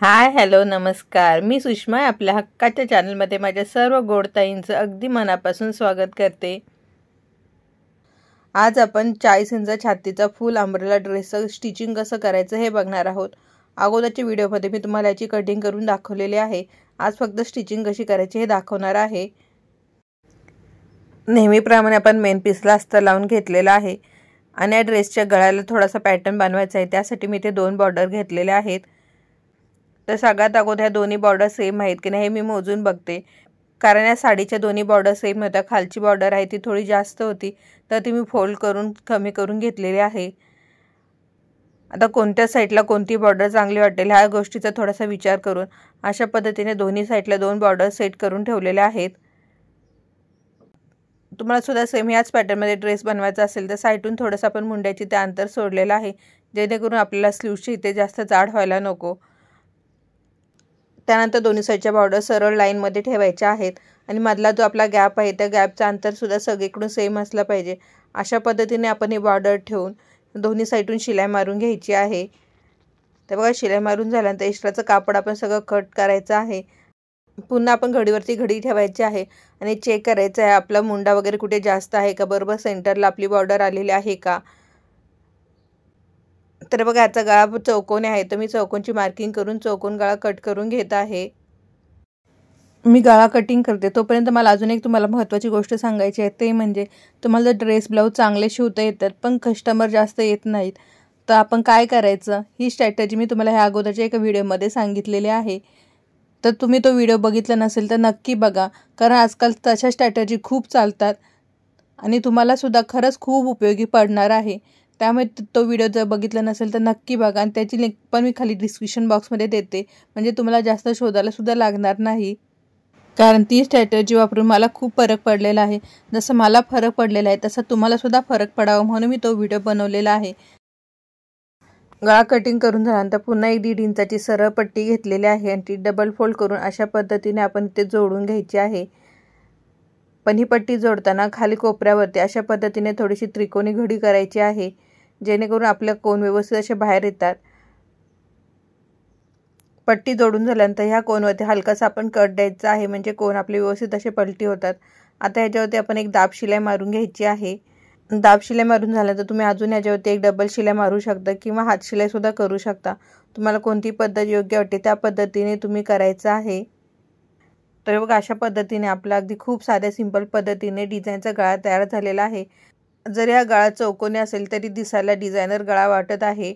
Hi hello नमस्कार, मी सुषमा आपल्या हक्काच्या चॅनलमध्ये माझ्या सर्व गोडताईंचं अगदी मनापासून स्वागत करते। आज आपण 40 इंच छातीचा फुल अंब्रेला ड्रेसचं स्टिचिंग कसं करायचं हे बघणार आहोत। अगोदरच्या व्हिडिओमध्ये मी तुम्हाला याची कटिंग करून दाखवलेली आहे। आज फक्त स्टिचिंग कशी करायची हे दाखवणार आहे। नेहमीप्रमाणे आपण मेन पीसला अस्तर लावून घेतलेला आहे आणि या ड्रेसच्या गळ्याला थोडासा पॅटर्न बनवायचा आहे। त्यासाठी मी ते 2 बॉर्डर घेतलेले आहेत। तर सगळ्यात अगोदर ह्या दोन्ही बॉर्डर सेम आहेत की नाही हे मी मोजून बघते, कारण या साडीच्या दोन्ही बॉर्डर सेम होत्या। खालची बॉर्डर आहे ती थोडी जास्त होती, तर ती मी फोल्ड करून कमी करून घेतलेली आहे। आता कोणत्या साईडला कोणती बॉर्डर चांगली वाटेल ह्या गोष्टीचा थोडासा विचार करून अशा पद्धतीने दोन्ही साईडला 2 बॉर्डर सेट करून ठेवलेले आहेत। तुम्हाला सुद्धा सेम याच पॅटर्नमध्ये ड्रेस बनवायचा असेल तर साईडून थोडंसं आपण मुंड्याची ते अंतर सोडलेलं आहे, जेणेकरून आपल्याला स्लीव्सची इथे जास्त जाड व्हायला नको। त्यानंतर दोन्ही साईडच्या बॉर्डर सरळ लाईनमध्ये ठेवायच्या आहेत आणि मधला जो आपला गॅप आहे त्या गॅपचं अंतर सुद्धा सगळीकडून सेम असलं पाहिजे। अशा पद्धतीने आपण हे बॉर्डर ठेवून दोन्ही साईडून शिलाई मारून घ्यायची आहे। तर बघा, शिलाई मारून झाल्यानंतर एक्स्ट्राचं कापड आपण सगळं कट करायचं आहे। पुन्हा आपण घडीवरती घडी ठेवायची आहे आणि चेक करायचं आहे आपला मुंडा वगैरे कुठे जास्त आहे का, बरोबर सेंटरला आपली बॉर्डर आलेली आहे का। तर बघा, याचा गळा चौकोनी आहे तर मी चौकोनची मार्किंग करून चौकोन गळा कट करून घेत आहे। मी गळा कटिंग करते तोपर्यंत मला अजून एक तुम्हाला महत्त्वाची गोष्ट सांगायची आहे, ते म्हणजे तुम्हाला जर ड्रेस ब्लाऊज चांगले शिवता येतात पण कस्टमर जास्त येत नाहीत तर आपण काय करायचं, ही स्ट्रॅटेजी मी तुम्हाला ह्या अगोदरच्या एका व्हिडिओमध्ये सांगितलेली आहे। तर तुम्ही तो व्हिडिओ बघितला नसेल तर नक्की बघा, कारण आजकाल तशा स्ट्रॅटेजी खूप चालतात आणि तुम्हाला सुद्धा खरंच खूप उपयोगी पडणार आहे। त्यामुळे तो व्हिडिओ जर बघितला नसेल तर नक्की बघा आणि त्याची लिंक पण मी खाली डिस्क्रिप्शन बॉक्समध्ये देते, म्हणजे तुम्हाला जास्त शोधायला सुद्धा लागणार नाही। कारण ती स्ट्रॅटेजी वापरून मला खूप फरक पडलेला आहे। जसं मला फरक पडलेला आहे तसं तुम्हाला सुद्धा फरक पडावा म्हणून मी तो व्हिडिओ बनवलेला आहे। गळा कटिंग करून झाल्यानंतर पुन्हा 1.5 इंचाची सरळ पट्टी घेतलेली आहे आणि ती डबल फोल्ड करून अशा पद्धतीने आपण ते जोडून घ्यायची आहे। पण ही पट्टी जोडताना खाली कोपऱ्यावरती अशा पद्धतीने थोडीशी त्रिकोणी घडी करायची आहे, जेणेकरून आपले कोन व्यवस्थित असे बाहेर येतात। पट्टी जोडून झाल्यानंतर ह्या कोनवरती हलकासा आपण कट द्यायचा आहे, म्हणजे कोन आपले व्यवस्थित असे पलटी होतात। आता ह्याच्यावरती आपण एक दाब शिलाई मारून घ्यायची आहे। दाब शिलाई मारून झाल्यानंतर तुम्ही अजून ह्याच्यावरती एक डबल शिलाई मारू शकता किंवा हात शिलाई सुद्धा करू शकता। तुम्हाला कोणती पद्धत योग्य वाटते त्या पद्धतीने तुम्ही करायचं आहे। तर बघा, अशा पद्धतीने आपला अगदी खूप साध्या सिंपल पद्धतीने डिझाईनचा गळा तयार झालेला आहे। जरी हा गळा चौकोनी असेल तरी दिसायला डिझायनर गळा वाटत आहे।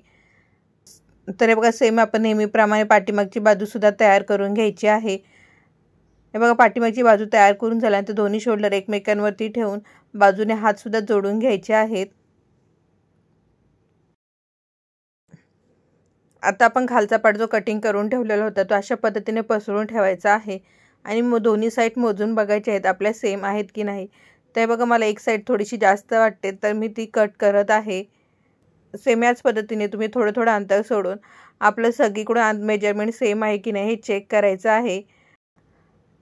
तर हे बघा, सेम आपण नेहमीप्रमाणे पाठीमागची बाजू सुद्धा तयार करून घ्यायची आहे। हे बघा, पाठीमागची बाजू तयार करून झाल्यानंतर दोन्ही शोल्डर एकमेकांवरती ठेवून बाजूने हात सुद्धा जोडून घ्यायचे आहेत। आता आपण खालचा पार्ट जो कटिंग करून ठेवलेला होता तो अशा पद्धतीने पसरून ठेवायचा आहे आणि मग दोन्ही साईड मोजून बघायचे आहेत आपल्या सेम आहेत की नाही। तर बघा, मला एक साईड थोडीशी जास्त वाटते तर मी ती कट करत आहे। सेम याच पद्धतीने तुम्ही थोडं थोडं अंतर सोडून आपलं सगळीकडून मेजरमेंट सेम आहे की नाही हे चेक करायचं आहे।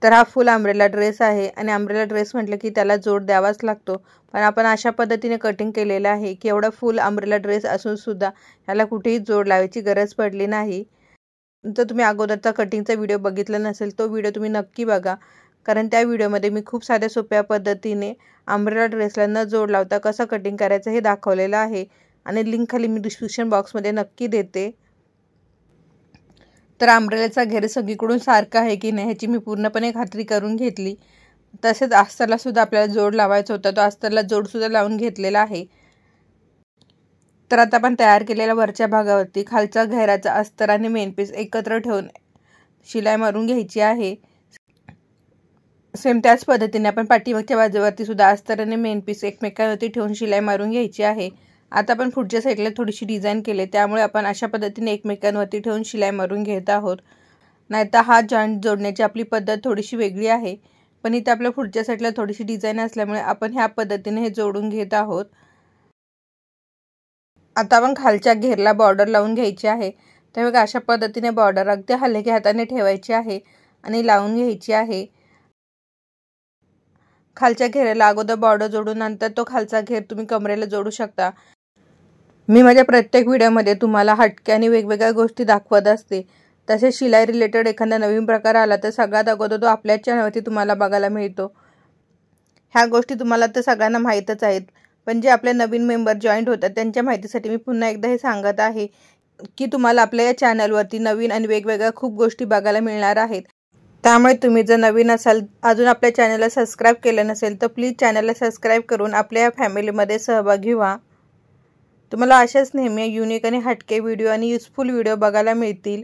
तर हा फुल अंब्रेला ड्रेस आहे आणि अंब्रेला ड्रेस म्हटलं की त्याला जोड द्यावाच लागतो, पण आपण अशा पद्धतीने कटिंग केलेलं आहे की एवढा फुल अंब्रेला ड्रेस असून सुद्धा ह्याला कुठेही जोड लावायची गरज पडली नाही। जर तुम्ही अगोदरचा कटिंगचा व्हिडिओ बघितला नसेल तो व्हिडिओ तुम्ही नक्की बघा, कारण त्या व्हिडिओमध्ये मी खूप साध्या सोप्या पद्धतीने अंब्रेला ड्रेसला न जोड लावता कसं कटिंग करायचं हे दाखवलेलं आहे आणि लिंक खाली मी डिस्क्रिप्शन बॉक्समध्ये नक्की देते। तर अंब्रेलाचा घेर सगळीकडून सारखा आहे की नाही ह्याची मी पूर्णपणे खात्री करून घेतली। तसेच अस्तरला सुद्धा आपल्याला जोड लावायचा होता, तो अस्तरला जोड सुद्धा लावून घेतलेला आहे। तर आता आपण तयार केलेल्या वरच्या भागावरती खालच्या घेराचा अस्तर आणि मेन पीस एकत्र ठेवून शिलाई मारून घ्यायची आहे। सेम त्याच पद्धतीने आपण पाठीमागच्या बाजूवरती सुद्धा अस्तर आणि मेन पीस एकमेकांवरती ठेवून शिलाई मारून घ्यायची आहे। आता आपण पुढच्या साईडला थोडीशी डिझाईन केली त्यामुळे आपण अशा पद्धतीने एकमेकांवरती ठेवून शिलाई मारून घेत आहोत। नाहीतर हा जॉईंट जोडण्याची आपली पद्धत थोडीशी वेगळी आहे, पण इथे आपल्या पुढच्या साईडला थोडीशी डिझाईन असल्यामुळे आपण ह्या पद्धतीने हे जोडून घेत आहोत। आता आपण खालच्या घेरला बॉर्डर लावून घ्यायची आहे। तर बघा, अशा पद्धतीने बॉर्डर अगदी हलक्या हाताने ठेवायची आहे आणि लावून घ्यायची आहे। खालच्या घेराला अगोदर बॉर्डर जोडून नंतर तो खालचा घेर तुम्ही कमरेला जोडू शकता। मी माझ्या प्रत्येक व्हिडिओमध्ये तुम्हाला हटके आणि वेगवेगळ्या गोष्टी दाखवत असते, तसेच शिलाई रिलेटेड एखादा नवीन प्रकार आला तर सगळ्यात अगोदर तो आपल्याच चॅनलवरती तुम्हाला बघायला मिळतो. ह्या गोष्टी तुम्हाला तर सगळ्यांना माहीतच आहेत, पण जे आपले नवीन मेंबर जॉईंट होतात त्यांच्या माहितीसाठी मी पुन्हा एकदा हे सांगत आहे की तुम्हाला आपल्या या चॅनलवरती नवीन आणि वेगवेगळ्या खूप गोष्टी बघायला मिळणार आहेत. त्यामुळे तुम्ही जर नवीन असाल, अजून आपल्या चॅनलला सबस्क्राईब केलं नसेल तर प्लीज चॅनलला सबस्क्राईब करून आपल्या फॅमिलीमध्ये सहभागी व्हा. तुम्हाला अशाच नेहमी युनिक आणि हटके व्हिडिओ आणि युजफुल व्हिडिओ बघायला मिळतील.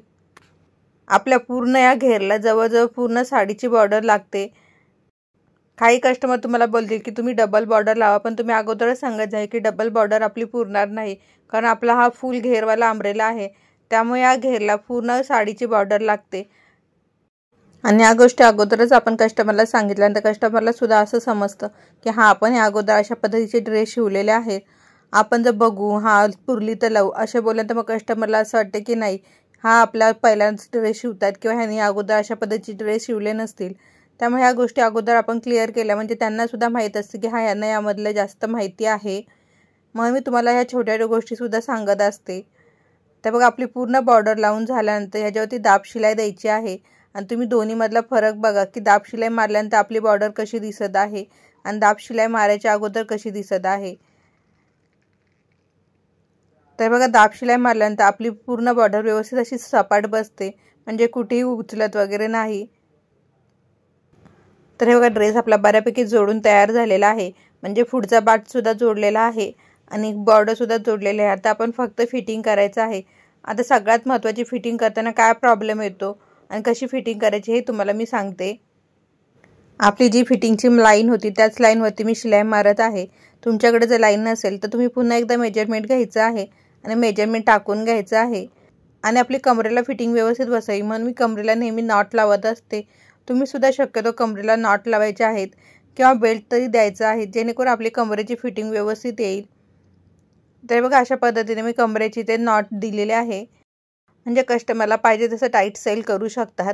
आपल्या पूर्ण या घेरला जवळजवळ पूर्ण साडीची बॉर्डर लागते. काही कस्टमर तुम्हाला बोलतील की तुम्ही डबल बॉर्डर लावा, पण तुम्ही अगोदरच सांगत आहे की डबल बॉर्डर आपली पुरणार नाही, कारण आपला हा फुल घेरवाला अंब्रेला आहे. त्यामुळे या घेरला पूर्ण साडीची बॉर्डर लागते. आणि या गोष्टी अगोदरच आपण कस्टमरला सांगितल्यानंतर कस्टमरला सुद्धा असं समजतं की हां, आपण हे अगोदर अशा पद्धतीचे ड्रेस शिवलेले आहेत. आपण जर बघू हां पुरली तर लावू असे बोलल्यानंतर मग कस्टमरला असं वाटतं की नाही, हा आपला पहिल्यांदाच ड्रेस शिवतात किंवा ह्यांनी अगोदर अशा पद्धतीचे ड्रेस शिवले नसतील. त्यामुळे ह्या गोष्टी अगोदर आपण क्लिअर केल्या म्हणजे त्यांनासुद्धा माहीत असतं की हां, यांना यामधलं जास्त माहिती आहे. म्हणून मी तुम्हाला ह्या छोट्या गोष्टीसुद्धा सांगत असते. तर बघा आपली पूर्ण बॉर्डर लावून झाल्यानंतर ह्याच्यावरती दाब शिलाई द्यायची आहे. आणि तुम्ही दोन्हीमधला फरक बघा की दाब शिलाई मारल्यानंतर आपली बॉर्डर कशी दिसत आहे आणि दाब शिलाई मारायच्या अगोदर कशी दिसत आहे. तर बघा दाब शिलाई मारल्यानंतर आपली पूर्ण बॉर्डर व्यवस्थित अशी सपाट बसते, म्हणजे कुठेही उचलत वगैरे नाही. तर हे बघा ड्रेस आपला बऱ्यापैकी जोडून तयार झालेला आहे, म्हणजे पुढचा पार्टसुद्धा जोडलेला आहे आणि बॉर्डरसुद्धा जोडलेली आहे. आता आपण फक्त फिटिंग करायचं आहे. आता सगळ्यात महत्त्वाची फिटिंग करताना काय प्रॉब्लेम येतो आणि कशी फिटिंग करायची हे तुम्हाला मी सांगते. आपली जी फिटिंगची लाईन होती त्याच लाईनवरती मी शिलाई मारत आहे. तुमच्याकडे जर लाईन नसेल तर तुम्ही पुन्हा एकदा मेजरमेंट घ्यायचं आहे आणि मेजरमेंट टाकून घ्यायचं आहे आणि आपली कमरेला फिटिंग व्यवस्थित बसावी म्हणून मी कमरेला नेहमी नॉट लावत असते. तुम्हीसुद्धा शक्यतो कमरेला नॉट लावायचे आहेत किंवा बेल्ट तरी द्यायचा आहे, जेणेकरून आपली कमरेची फिटिंग व्यवस्थित येईल. तर बघा अशा पद्धतीने मी कमरेची ते नॉट दिलेले आहे, म्हणजे कस्टमरला पाहिजे तसं टाईट सेल करू शकतात.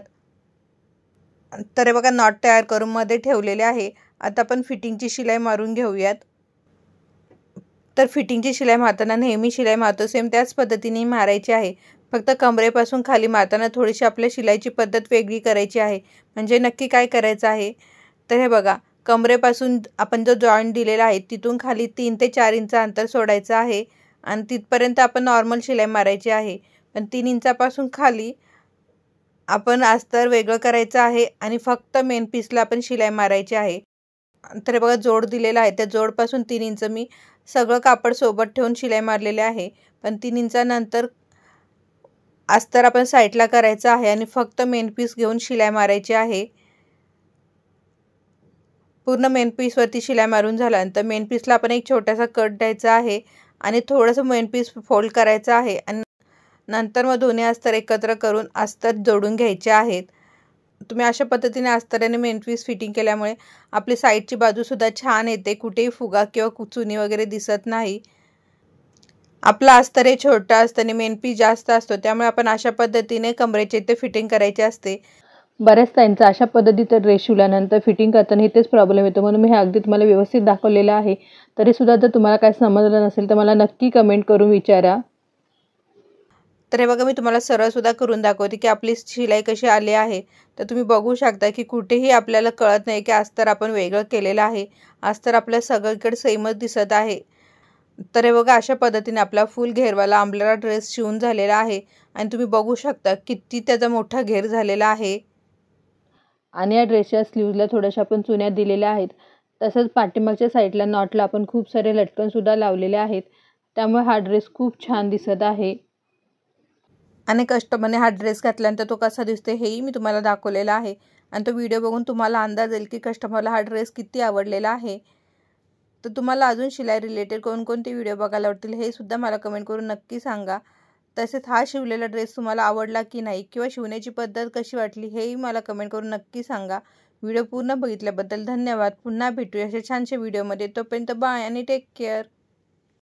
तर बघा नॉट तयार करून मध्ये ठेवलेले आहे. आता आपण फिटिंगची शिलाई मारून घेऊयात. तर फिटिंगची शिलाई मारताना नेहमी शिलाई मारतो सेम त्याच पद्धतीने मारायची आहे. फक्त कमरेपासून खाली मारताना थोडीशी आपल्या शिलाईची पद्धत वेगळी करायची आहे. म्हणजे नक्की काय करायचं आहे, तर हे बघा कमरेपासून आपण जो जॉईंट दिलेला आहे तिथून खाली 3 ते 4 इंच अंतर सोडायचं आहे आणि तिथपर्यंत आपण नॉर्मल शिलाई मारायची आहे. पण 3 इंचापासून खाली आपण अस्तर वेगळं करायचं आहे आणि फक्त मेन पीसला आपण शिलाई मारायची आहे. तर बघा जोड दिलेला आहे, त्या जोडपासून 3 इंच मी सगळं कापड सोबत ठेवून शिलाई मारलेले आहे. पण 3 इंचानंतर अस्तर आपण साईडला करायचं आहे आणि फक्त मेन पीस घेऊन शिलाई मारायची आहे. पूर्ण मेन पीसवरती शिलाई मारून झाल्यानंतर मेन पीसला आपण एक छोटासा कट द्यायचा आहे आणि थोडंसं मेन पीस फोल्ड करायचं आहे आणि नंतर मग दोन्ही अस्तर एकत्र करून अस्तर जोडून घ्यायचे आहेत. तुम्ही अशा पद्धतीने अस्तराने मेन पीस फिटिंग केल्यामुळे आपली साईडची बाजूसुद्धा छान येते, कुठेही फुगा किंवा चुनी वगैरे दिसत नाही. आपलं अस्तर हे छोटं असतं आणि मेन पीस जास्त असतो, त्यामुळे आपण अशा पद्धतीने कमरेचे इथे फिटिंग करायची असते. बऱ्याच ताईंचा अशा पद्धतीचा ड्रेस शिवल्यानंतर फिटिंग करताना इथेच प्रॉब्लेम येतो, म्हणून मी हे अगदी तुम्हाला व्यवस्थित दाखवलेलं आहे. तरीसुद्धा जर तुम्हाला काय समजलं नसेल तर मला नक्की कमेंट करून विचारा. तर हे बघा मी तुम्हाला सरळसुद्धा करून दाखवते की आपली शिलाई कशी आली आहे. तर तुम्ही बघू शकता की कुठेही आपल्याला कळत नाही की अस्तर आपण वेगळं केलेलं आहे. अस्तर आपल्या सगळीकडे सेमच दिसत आहे. तर हे बघा अशा पद्धतीने आपला फुल घेरवाला अंब्रेला ड्रेस शिवून झालेला आहे आणि तुम्ही बघू शकता किती त्याचा मोठा घेर झालेला आहे. आणि या ड्रेसच्या स्लीव्हजला थोड्याशा आपण चुन्या दिलेल्या आहेत. तसंच पाठीमागच्या साईडला नॉटला आपण खूप सारे लटकनसुद्धा लावलेले आहेत. त्यामुळे हा ड्रेस खूप छान दिसत आहे. आणि कस्टमरने हा ड्रेस घातल्यानंतर तो कसा दिसतो हेही मी तुम्हाला दाखवलेला आहे. आणि तो व्हिडिओ बघून तुम्हाला अंदाज येईल की कस्टमरला हा ड्रेस किती आवडलेला आहे. तर तुम्हाला अजून शिलाई रिलेटेड कोणकोणते व्हिडिओ बघायला आवडतील हे सुद्धा मला कमेंट करून नक्की सांगा. तसेच हा शिवलेला ड्रेस तुम्हाला आवडला की नाही किंवा शिवण्याची पद्धत कशी वाटली हेही मला कमेंट करून नक्की सांगा. व्हिडिओ पूर्ण बघितल्याबद्दल धन्यवाद. पुन्हा भेटूया अशा छानशा व्हिडिओमध्ये. तोपर्यंत बाय आणि टेक केअर.